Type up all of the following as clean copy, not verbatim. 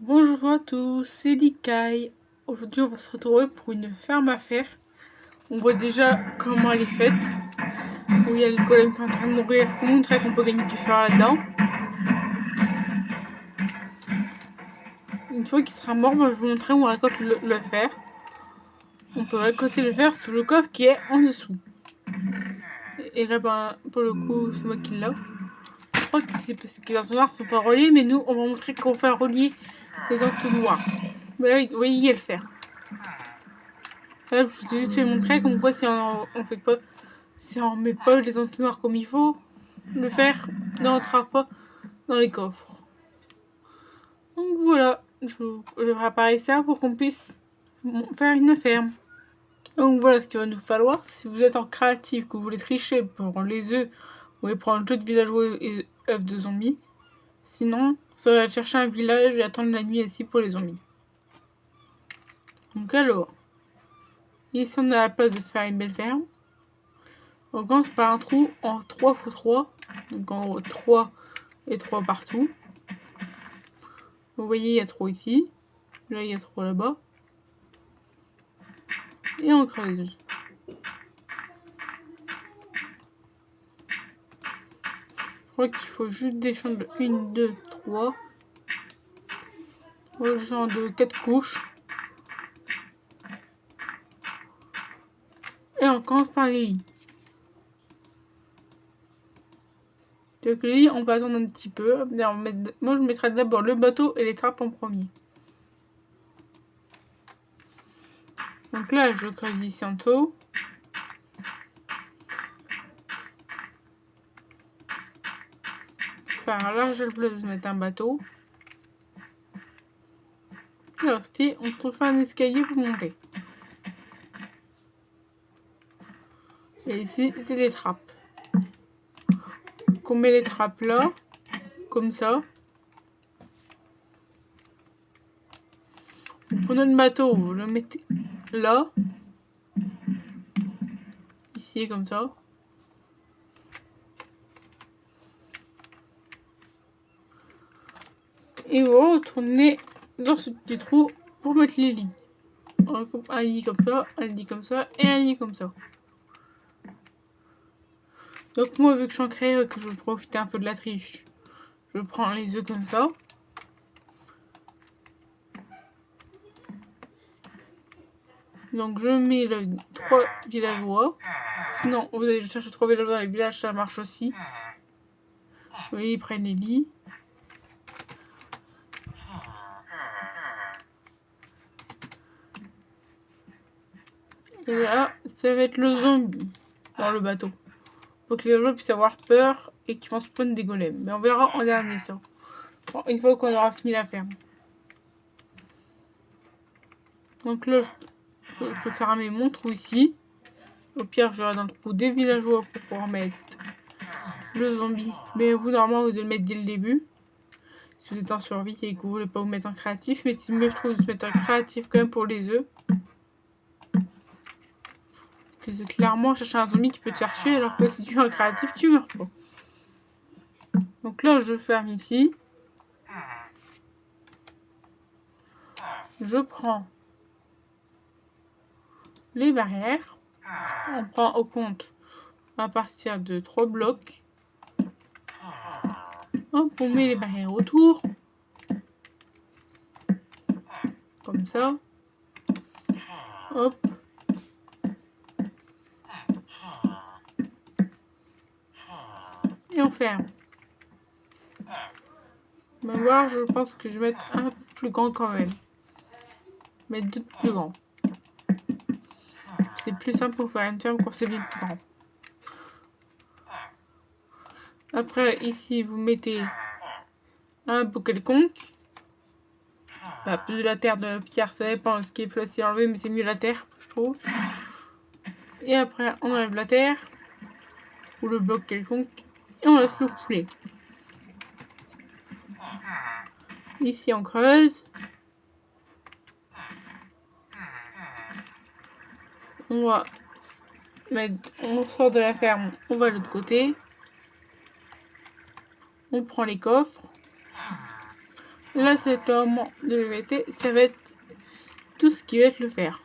Bonjour à tous, c'est Likai. Aujourd'hui, on va se retrouver pour une ferme à faire. On voit déjà comment elle est faite. Où il y a le golem qui est en train de mourir. Pour montrer qu'on peut gagner du fer là-dedans. Une fois qu'il sera mort, je vais vous montrer où on récolte le fer. On peut récolter le fer sur le coffre qui est en dessous. Et là, pour le coup, c'est moi qui l'ai. Je crois que c'est parce que les entonnoirs ne sont pas reliés, mais nous, on va montrer qu'on fait relier les entonnoirs. Mais là, vous voyez, il y a le fer. Là, je vous ai juste fait montrer comme quoi si on fait pas, si on met pas les entonnoirs comme il faut, le fer ne rentrera pas dans les coffres. Donc voilà, je vais préparer ça pour qu'on puisse faire une ferme. Donc voilà ce qu'il va nous falloir. Si vous êtes en créatif, que vous voulez tricher pour les œufs, vous pouvez prendre le jeu de villageois et œufs de zombies. Sinon, ça va aller chercher un village et attendre la nuit ici pour les zombies. Donc alors, ici on a la place de faire une belle ferme. On commence par un trou en 3x3. Donc en haut 3 et 3 partout. Vous voyez, il y a 3 ici. Là, il y a 3 là-bas. Et on creuse. Je crois qu'il faut juste descendre 1, 2, 3. On descend de 4 couches. Et on commence par les lits. Donc les lits, on va attendre un petit peu. Moi, je mettrai d'abord le bateau et les trappes en premier. Donc là, je creuse ici en dessous. Pour faire un large bleu, je vais mettre un bateau. Et alors, on trouve un escalier pour monter. Et ici, c'est des trappes. Donc on met les trappes là, comme ça. Vous prenez le bateau, vous le mettez là. Ici, comme ça. Et vous retournez dans ce petit trou pour mettre les lits. Un lit comme ça, un lit comme ça et un lit comme ça. Donc moi, vu que je suis en créa, que je veux profiter un peu de la triche, je prends les œufs comme ça. Donc je mets les 3 villageois. Sinon, vous allez chercher 3 villageois dans les villages, ça marche aussi. Vous voyez, ils prennent les lits. Et là, ça va être le zombie dans le bateau. Pour que les joueurs puissent avoir peur et qu'ils vont spawn des golems. Mais on verra en dernier ça. Bon, une fois qu'on aura fini la ferme. Donc là, je peux fermer mon trou ici. Au pire, j'aurai dans le trou des villageois pour pouvoir mettre le zombie. Mais vous, normalement, vous devez le mettre dès le début. Si vous êtes en survie et que vous voulez pas vous mettre en créatif. Mais c'est mieux, je trouve, de se mettre en créatif quand même pour les œufs. Parce que clairement, chercher un zombie qui peut te faire tuer, alors que si tu es en créatif, tu meurs pas. Donc là, je ferme ici. Je prends les barrières. On prend au compte à partir de 3 blocs. Hop, on met les barrières autour. Comme ça. Hop. Et on ferme. On va voir, je pense que je vais mettre un peu plus grand quand même. Mettre 2 plus grands. C'est plus simple pour faire une ferme quand c'est bien plus grand. Après, ici, vous mettez un pot quelconque. Bah, de la terre, de la pierre, ça dépend de ce qui est facile à enlever, mais c'est mieux la terre, je trouve. Et après, on enlève la terre. Ou le bloc quelconque. Et on laisse le couler. Ici, on creuse. On va mettre, on sort de la ferme, on va de l'autre côté. On prend les coffres. Là, ça va être le moment de le mettre. Ça va être tout ce qui va être le fer.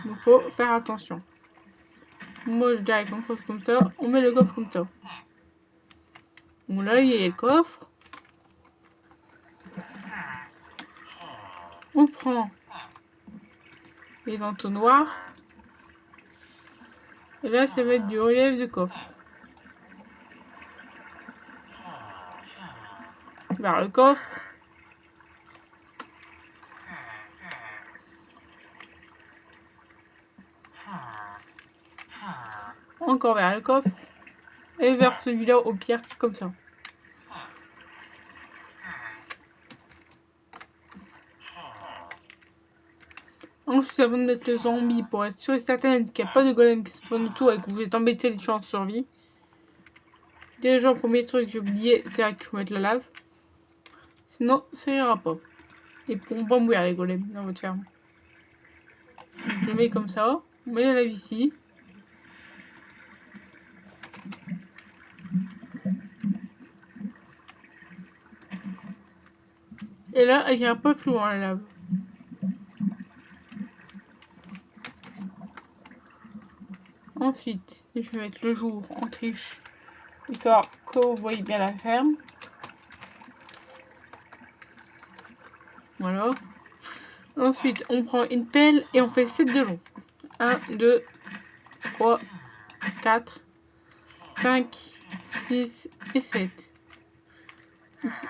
Donc, faut faire attention. Moi, je dirais qu'on pose comme ça. On met le coffre comme ça. Bon, là, il y a le coffre. On prend les entonnoirs. Et là, ça va être du relief de coffre. Vers le coffre. Encore vers le coffre. Et vers celui-là au pire, comme ça. Ensuite, avant de mettre le zombie, pour être sûr et certain qu'il n'y a pas de golem qui spawn du tout et que vous êtes embêté les chances de survie. Déjà, le premier truc que j'ai oublié, c'est qu'il faut mettre la lave. Sinon, ça ira pas. Et pour pas mourir les golems dans votre ferme. Donc, je le mets comme ça. On met la lave ici. Et là, elle ira pas plus loin la lave. Ensuite, je vais mettre le jour en triche, histoire que vous voyez bien la ferme. Voilà. Ensuite, on prend une pelle et on fait 7 de long. 1, 2, 3, 4, 5, 6 et 7. Ici.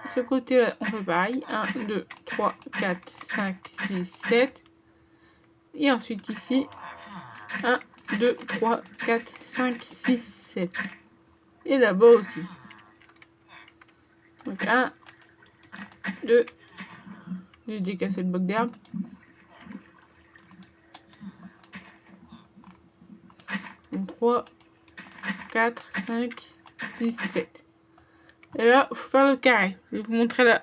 Ce côté-là, on fait pareil. 1, 2, 3, 4, 5, 6, 7. Et ensuite ici, 1, 2, 3, 4, 5, 6, 7. Et là-bas aussi. Donc 1, 2, j'ai décassé le bloc d'herbe. 3, 4, 5, 6, 7. Et là, il faut faire le carré. Je vais vous montrer là.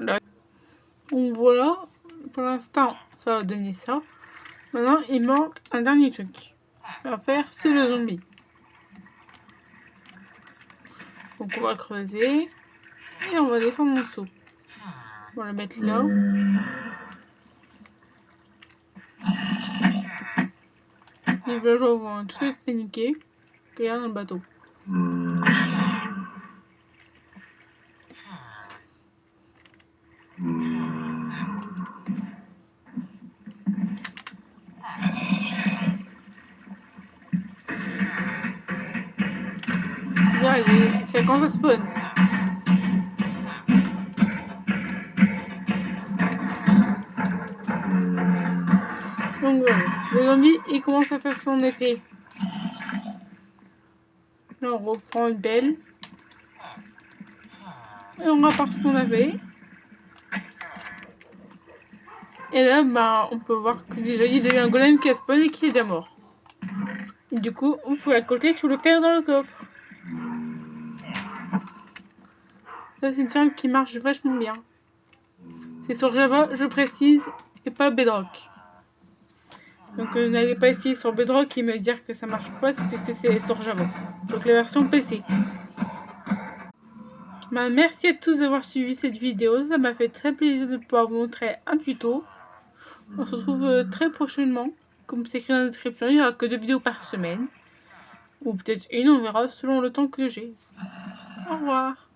Donc voilà, pour l'instant, ça va donner ça. Maintenant, il manque un dernier truc à faire, c'est le zombie. Donc on va creuser et on va descendre en dessous. On va le mettre là. Les villageois vont tout de suite paniquer qu'il y a dans le bateau. Là, c'est quand ça spawn. Donc voilà, le zombie il commence à faire son effet. Là on reprend une pelle. Et on repart ce qu'on avait. Et là, bah, on peut voir que déjà il y a déjà un golem qui a spawn et qui est déjà mort. Et du coup, vous pouvez récolter tout le fer dans le coffre. Ça, c'est une ferme qui marche vachement bien. C'est sur Java, je précise, et pas Bedrock. Donc n'allez pas essayer sur Bedrock et me dire que ça marche pas, c'est parce que c'est sur Java. Donc la version PC. Bah, merci à tous d'avoir suivi cette vidéo, ça m'a fait très plaisir de pouvoir vous montrer un tuto. On se retrouve très prochainement. Comme c'est écrit dans la description, il n'y aura que 2 vidéos par semaine. Ou peut-être une, on verra selon le temps que j'ai. Au revoir.